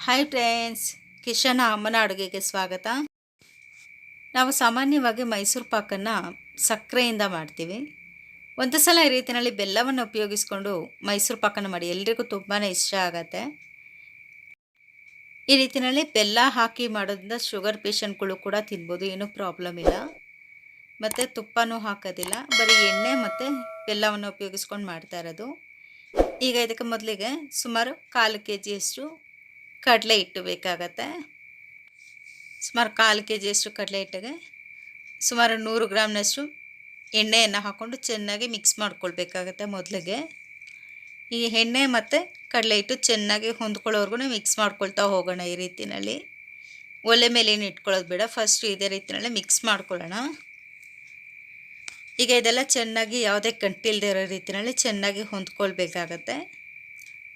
Hi friends, ಕಿಶನ ಅಮ್ಮನ ಅಡುಗೆಗೆ ಸ್ವಾಗತ. ನಾವು ಸಾಮಾನ್ಯವಾಗಿ ಮೈಸೂರು ಪಾಕನ್ನು ಸಕ್ಕರೆಯಿಂದ ಮಾಡ್ತೀವಿ. ಒಂದು ಸಲ ಈ ರೀತಿಯಲ್ಲಿ ಬೆಲ್ಲವನ್ನು ಉಪಯೋಗಿಸ್ಕೊಂಡು ಮೈಸೂರು ಪಾಕನ್ನು ಮಾಡಿ, ಎಲ್ರಿಗೂ ತುಂಬಾ ಇಷ್ಟ ಆಗುತ್ತೆ. ಈ ರೀತಿಯಲ್ಲಿ ಬೆಲ್ಲ ಹಾಕಿ ಮಾಡೋದ್ರಿಂದ ಶುಗರ್ ಪೇಷಂಟ್ಗಳು ಕೂಡ ತಿನ್ಬೋದು, ಏನೂ ಪ್ರಾಬ್ಲಮ್ ಇಲ್ಲ. ಮತ್ತು ತುಪ್ಪನೂ ಹಾಕೋದಿಲ್ಲ, ಬರೀ ಎಣ್ಣೆ ಮತ್ತು ಬೆಲ್ಲವನ್ನು ಉಪಯೋಗಿಸ್ಕೊಂಡು ಮಾಡ್ತಾ ಇರೋದು. ಈಗ ಇದಕ್ಕೆ ಮೊದಲಿಗೆ ಸುಮಾರು 1/4 kg ಕಡಲೆ ಹಿಟ್ಟು ಬೇಕಾಗತ್ತೆ. ಸುಮಾರು 1/4 kg ಕಡಲೆ ಹಿಟ್ಟಿಗೆ ಸುಮಾರು 100 ಗ್ರಾಮ್ನಷ್ಟು ಎಣ್ಣೆಯನ್ನು ಹಾಕ್ಕೊಂಡು ಚೆನ್ನಾಗಿ ಮಿಕ್ಸ್ ಮಾಡ್ಕೊಳ್ಬೇಕಾಗತ್ತೆ. ಮೊದಲಿಗೆ ಈ ಎಣ್ಣೆ ಮತ್ತು ಕಡಲೆ ಹಿಟ್ಟು ಚೆನ್ನಾಗಿ ಹೊಂದ್ಕೊಳ್ಳೋವರೆಗೂ ಮಿಕ್ಸ್ ಮಾಡ್ಕೊಳ್ತಾ ಹೋಗೋಣ. ಈ ರೀತಿಯಲ್ಲಿ ಒಲೆ ಮೇಲೆ ಏನು ಇಟ್ಕೊಳ್ಳೋದು ಬೇಡ, ಫಸ್ಟು ಇದೇ ರೀತಿಯಲ್ಲಿ ಮಿಕ್ಸ್ ಮಾಡ್ಕೊಳ್ಳೋಣ. ಈಗ ಇದೆಲ್ಲ ಚೆನ್ನಾಗಿ ಯಾವುದೇ ಗಂಟಿಲ್ಲದೆ ಇರೋ ರೀತಿಯಲ್ಲಿ ಚೆನ್ನಾಗಿ ಹೊಂದ್ಕೊಳ್ಬೇಕಾಗತ್ತೆ.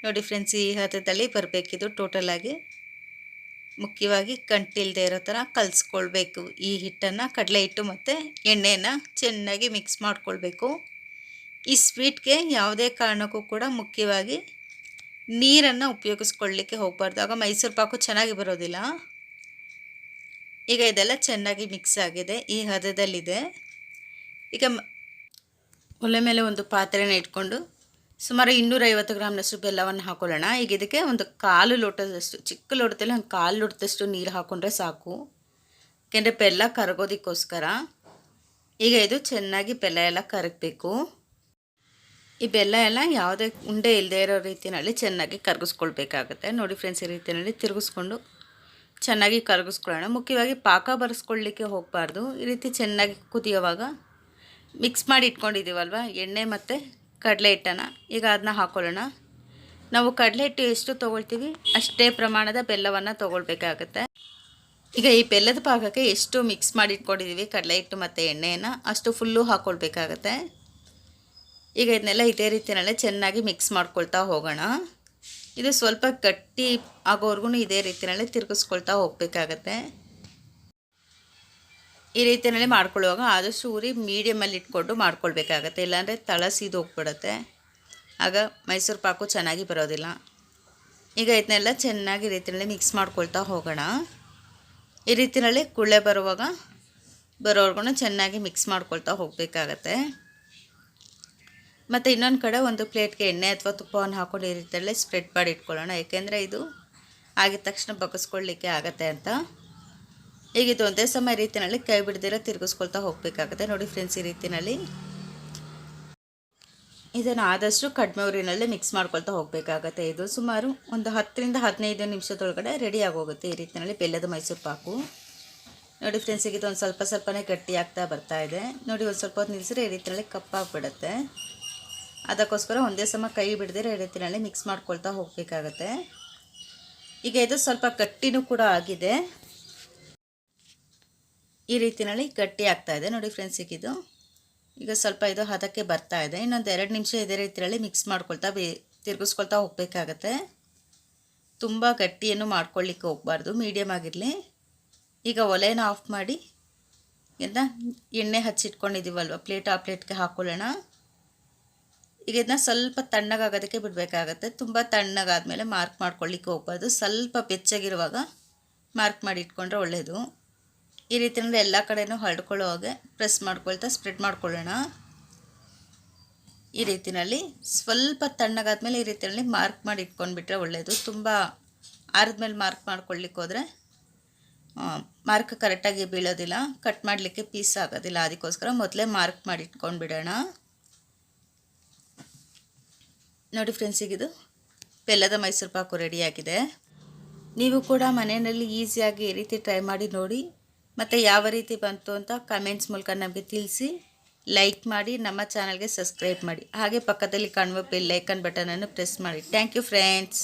ನೋಡಿ ಫ್ರೆಂಡ್ಸ್, ಈ ಹದದಲ್ಲಿ ಬರಬೇಕಿದು. ಟೋಟಲಾಗಿ ಮುಖ್ಯವಾಗಿ ಗಂಟಿಲ್ಲದೆ ಇರೋ ಥರ ಕಲಿಸ್ಕೊಳ್ಬೇಕು. ಈ ಹಿಟ್ಟನ್ನು, ಕಡಲೆ ಹಿಟ್ಟು ಮತ್ತು ಎಣ್ಣೆಯನ್ನು ಚೆನ್ನಾಗಿ ಮಿಕ್ಸ್ ಮಾಡ್ಕೊಳ್ಬೇಕು. ಈ ಸ್ವೀಟ್ಗೆ ಯಾವುದೇ ಕಾರಣಕ್ಕೂ ಕೂಡ ಮುಖ್ಯವಾಗಿ ನೀರನ್ನು ಉಪಯೋಗಿಸ್ಕೊಳ್ಳಿಕ್ಕೆ ಹೋಗಬಾರ್ದು, ಆಗ ಮೈಸೂರು ಪಾಕು ಚೆನ್ನಾಗಿ ಬರೋದಿಲ್ಲ. ಈಗ ಇದೆಲ್ಲ ಚೆನ್ನಾಗಿ ಮಿಕ್ಸ್ ಆಗಿದೆ, ಈ ಹದದಲ್ಲಿದೆ. ಈಗ ಒಲೆ ಮೇಲೆ ಒಂದು ಪಾತ್ರೆನ ಇಟ್ಕೊಂಡು ಸುಮಾರು 250 ಗ್ರಾಮ್ನಷ್ಟು ಬೆಲ್ಲವನ್ನು ಹಾಕೊಳ್ಳೋಣ. ಈಗ ಇದಕ್ಕೆ ಒಂದು 1/4 ಲೋಟದಷ್ಟು, ಚಿಕ್ಕ ಲೋಟದಲ್ಲಿ ಒಂದು 1/4 ಲೋಟದಷ್ಟು ನೀರು ಹಾಕ್ಕೊಂಡ್ರೆ ಸಾಕು, ಯಾಕೆಂದರೆ ಬೆಲ್ಲ ಕರಗೋದಕ್ಕೋಸ್ಕರ. ಈಗ ಇದು ಚೆನ್ನಾಗಿ ಬೆಲ್ಲ ಎಲ್ಲ ಕರಗಬೇಕು. ಈ ಬೆಲ್ಲ ಎಲ್ಲ ಯಾವುದೇ ಉಂಡೆ ಇಲ್ಲದೆ ಇರೋ ರೀತಿಯಲ್ಲಿ ಚೆನ್ನಾಗಿ ಕರಗಿಸ್ಕೊಳ್ಬೇಕಾಗತ್ತೆ. ನೋಡಿ ಫ್ರೆಂಡ್ಸ್, ಈ ರೀತಿಯಲ್ಲಿ ತಿರುಗಿಸ್ಕೊಂಡು ಚೆನ್ನಾಗಿ ಕರಗಿಸ್ಕೊಳ್ಳೋಣ. ಮುಖ್ಯವಾಗಿ ಪಾಕ ಬರೆಸ್ಕೊಳ್ಳಿಕ್ಕೆ ಹೋಗಬಾರ್ದು. ಈ ರೀತಿ ಚೆನ್ನಾಗಿ ಕುದಿಯೋವಾಗ ಮಿಕ್ಸ್ ಮಾಡಿ ಇಟ್ಕೊಂಡಿದ್ದೀವಲ್ವ ಎಣ್ಣೆ ಮತ್ತು ಕಡಲೆ ಹಿಟ್ಟನ್ನು, ಈಗ ಅದನ್ನ ಹಾಕ್ಕೊಳ್ಳೋಣ. ನಾವು ಕಡಲೆ ಹಿಟ್ಟು ಎಷ್ಟು ತೊಗೊಳ್ತೀವಿ ಅಷ್ಟೇ ಪ್ರಮಾಣದ ಬೆಲ್ಲವನ್ನು ತೊಗೊಳ್ಬೇಕಾಗತ್ತೆ. ಈಗ ಈ ಬೆಲ್ಲದ ಪಾಕಕ್ಕೆ ಎಷ್ಟು ಮಿಕ್ಸ್ ಮಾಡಿ ಇಟ್ಕೊಂಡಿದ್ದೀವಿ ಕಡಲೆ ಹಿಟ್ಟು ಮತ್ತು ಎಣ್ಣೆಯನ್ನು, ಅಷ್ಟು ಫುಲ್ಲು ಹಾಕ್ಕೊಳ್ಬೇಕಾಗತ್ತೆ. ಈಗ ಇದನ್ನೆಲ್ಲ ಇದೇ ರೀತಿಯಲ್ಲೇ ಚೆನ್ನಾಗಿ ಮಿಕ್ಸ್ ಮಾಡ್ಕೊಳ್ತಾ ಹೋಗೋಣ. ಇದು ಸ್ವಲ್ಪ ಗಟ್ಟಿ ಆಗೋವರೆಗೂ ಇದೇ ರೀತಿಯಲ್ಲೇ ತಿರುಗಿಸ್ಕೊಳ್ತಾ ಹೋಗಬೇಕಾಗತ್ತೆ. ಈ ರೀತಿಯಲ್ಲಿ ಮಾಡ್ಕೊಳ್ಳುವಾಗ ಆದಷ್ಟು ಉರಿ ಮೀಡಿಯಮಲ್ಲಿ ಇಟ್ಕೊಂಡು ಮಾಡ್ಕೊಳ್ಬೇಕಾಗತ್ತೆ, ಇಲ್ಲಾಂದರೆ ತಳ ಸೀದು ಹೋಗ್ಬಿಡುತ್ತೆ, ಆಗ ಮೈಸೂರು ಪಾಕು ಚೆನ್ನಾಗಿ ಬರೋದಿಲ್ಲ. ಈಗ ಇದನ್ನೆಲ್ಲ ಚೆನ್ನಾಗಿ ರೀತಿಯಲ್ಲಿ ಮಿಕ್ಸ್ ಮಾಡ್ಕೊಳ್ತಾ ಹೋಗೋಣ. ಈ ರೀತಿಯಲ್ಲಿ ಕುಳ್ಳೆ ಬರೋವರೆಗೂ ಚೆನ್ನಾಗಿ ಮಿಕ್ಸ್ ಮಾಡ್ಕೊಳ್ತಾ ಹೋಗಬೇಕಾಗತ್ತೆ. ಮತ್ತು ಇನ್ನೊಂದು ಕಡೆ ಒಂದು ಪ್ಲೇಟ್ಗೆ ಎಣ್ಣೆ ಅಥವಾ ತುಪ್ಪವನ್ನು ಹಾಕ್ಕೊಂಡು ಈ ರೀತಿಯಲ್ಲೇ ಸ್ಪ್ರೆಡ್ ಮಾಡಿ ಇಟ್ಕೊಳ್ಳೋಣ, ಏಕೆಂದರೆ ಇದು ಆಗಿದ ತಕ್ಷಣ ಬಗ್ಗಿಸ್ಕೊಳ್ಳಿಕ್ಕೆ ಆಗತ್ತೆ ಅಂತ. ಈಗ ಇದು ಒಂದೇ ಸಮಯ ರೀತಿಯಲ್ಲಿ ಕೈ ಬಿಡ್ದಿರ ತಿರುಗಿಸ್ಕೊಳ್ತಾ ಹೋಗಬೇಕಾಗುತ್ತೆ. ನೋಡಿ ಫ್ರೆಂಡ್ಸ್, ಈ ರೀತಿಯಲ್ಲಿ ಇದನ್ನು ಆದಷ್ಟು ಕಡಿಮೆ ಉರಿನಲ್ಲೇ ಮಿಕ್ಸ್ ಮಾಡ್ಕೊಳ್ತಾ ಹೋಗಬೇಕಾಗತ್ತೆ. ಇದು ಸುಮಾರು ಒಂದು 10 ರಿಂದ 15 ನಿಮಿಷದೊಳಗಡೆ ರೆಡಿ ಆಗೋಗುತ್ತೆ. ಈ ರೀತಿಯಲ್ಲಿ ಬೆಲ್ಲದ ಮೈಸೂರು ಪಾಕು. ನೋಡಿ ಫ್ರೆಂಡ್ಸ್, ಈಗ ಇದು ಒಂದು ಸ್ವಲ್ಪನೇ ಗಟ್ಟಿ ಆಗ್ತಾ ಬರ್ತಾ ಇದೆ. ನೋಡಿ, ಒಂದು ಸ್ವಲ್ಪ ಹೊತ್ತು ನಿಲ್ಲಿಸಿದ್ರೆ ಈ ರೀತಿಯಲ್ಲಿ ಕಪ್ಪಾಗಿಬಿಡುತ್ತೆ. ಅದಕ್ಕೋಸ್ಕರ ಒಂದೇ ಸಮ ಕೈ ಬಿಡ್ದಿರ ಈ ರೀತಿಯಲ್ಲಿ ಮಿಕ್ಸ್ ಮಾಡ್ಕೊಳ್ತಾ ಹೋಗಬೇಕಾಗತ್ತೆ. ಈಗ ಇದು ಸ್ವಲ್ಪ ಗಟ್ಟಿನೂ ಕೂಡ ಆಗಿದೆ, ಈ ರೀತಿಯಲ್ಲಿ ಗಟ್ಟಿ ಆಗ್ತಾ ಇದೆ. ನೋಡಿ ಫ್ರೆಂಡ್ಸ್, ಈಗ ಸ್ವಲ್ಪ ಇದು ಹದಕ್ಕೆ ಬರ್ತಾ ಇದೆ. ಇನ್ನೊಂದು 2 ನಿಮಿಷ ಇದೇ ರೀತಿಯಲ್ಲಿ ಮಿಕ್ಸ್ ಮಾಡ್ಕೊಳ್ತಾ ತಿರುಗಿಸ್ಕೊಳ್ತಾ ಹೋಗಬೇಕಾಗತ್ತೆ. ತುಂಬ ಗಟ್ಟಿಯನ್ನು ಮಾಡ್ಕೊಳ್ಳಿಕ್ಕೆ ಹೋಗಬಾರ್ದು, ಮೀಡಿಯಮ್ ಆಗಿರಲಿ. ಈಗ ಒಲೆನ ಆಫ್ ಮಾಡಿ ಇದನ್ನ ಎಣ್ಣೆ ಹಚ್ಚಿಟ್ಕೊಂಡಿದ್ದೀವಲ್ವ ಪ್ಲೇಟ್, ಆ ಪ್ಲೇಟ್ಗೆ ಹಾಕ್ಕೊಳ್ಳೋಣ. ಈಗ ಇದನ್ನ ಸ್ವಲ್ಪ ತಣ್ಣಗಾಗೋದಕ್ಕೆ ಬಿಡಬೇಕಾಗತ್ತೆ. ತುಂಬ ತಣ್ಣಗಾದ್ಮೇಲೆ ಮಾರ್ಕ್ ಮಾಡ್ಕೊಳ್ಳಿಕ್ಕೆ ಹೋಗಬಾರ್ದು, ಸ್ವಲ್ಪ ಬೆಚ್ಚಗಿರುವಾಗ ಮಾರ್ಕ್ ಮಾಡಿ ಇಟ್ಕೊಂಡ್ರೆ ಒಳ್ಳೆಯದು. ಈ ರೀತಿಯಲ್ಲಿ ಎಲ್ಲ ಕಡೆಯೂ ಹರಡ್ಕೊಳ್ಳೋ ಹಾಗೆ ಪ್ರೆಸ್ ಮಾಡ್ಕೊಳ್ತಾ ಸ್ಪ್ರೆಡ್ ಮಾಡ್ಕೊಳ್ಳೋಣ. ಈ ರೀತಿಯಲ್ಲಿ ಸ್ವಲ್ಪ ತಣ್ಣಗಾದ್ಮೇಲೆ ಈ ರೀತಿಯಲ್ಲಿ ಮಾರ್ಕ್ ಮಾಡಿ ಇಟ್ಕೊಂಡ್ಬಿಟ್ರೆ ಒಳ್ಳೆಯದು. ತುಂಬ ಆರಿದ್ಮೇಲೆ ಮಾರ್ಕ್ ಮಾಡ್ಕೊಳ್ಳಿಕ್ಕೆ ಹೋದರೆ ಮಾರ್ಕ್ ಕರೆಕ್ಟಾಗಿ ಬೀಳೋದಿಲ್ಲ, ಕಟ್ ಮಾಡಲಿಕ್ಕೆ ಪೀಸ್ ಆಗೋದಿಲ್ಲ. ಅದಕ್ಕೋಸ್ಕರ ಮೊದಲೇ ಮಾರ್ಕ್ ಮಾಡಿ ಇಟ್ಕೊಂಡು ಬಿಡೋಣ. ನೋಡಿ ಫ್ರೆಂಡ್ಸ್, ಇದು ಬೆಲ್ಲದ ಮೈಸೂರು ಪಾಕು ರೆಡಿಯಾಗಿದೆ. ನೀವು ಕೂಡ ಮನೆಯಲ್ಲಿ ಈಸಿಯಾಗಿ ಈ ರೀತಿ ಟ್ರೈ ಮಾಡಿ ನೋಡಿ, ಮತ್ತು ಯಾವ ರೀತಿ ಬಂತು ಅಂತ ಕಮೆಂಟ್ಸ್ ಮೂಲಕ ನಮಗೆ ತಿಳಿಸಿ. ಲೈಕ್ ಮಾಡಿ, ನಮ್ಮ ಚಾನಲ್ಗೆ ಸಬ್ಸ್ಕ್ರೈಬ್ ಮಾಡಿ, ಹಾಗೆ ಪಕ್ಕದಲ್ಲಿ ಕಾಣುವ ಬೆಲ್ ಐಕನ್ ಬಟನನ್ನು ಪ್ರೆಸ್ ಮಾಡಿ. Thank you friends.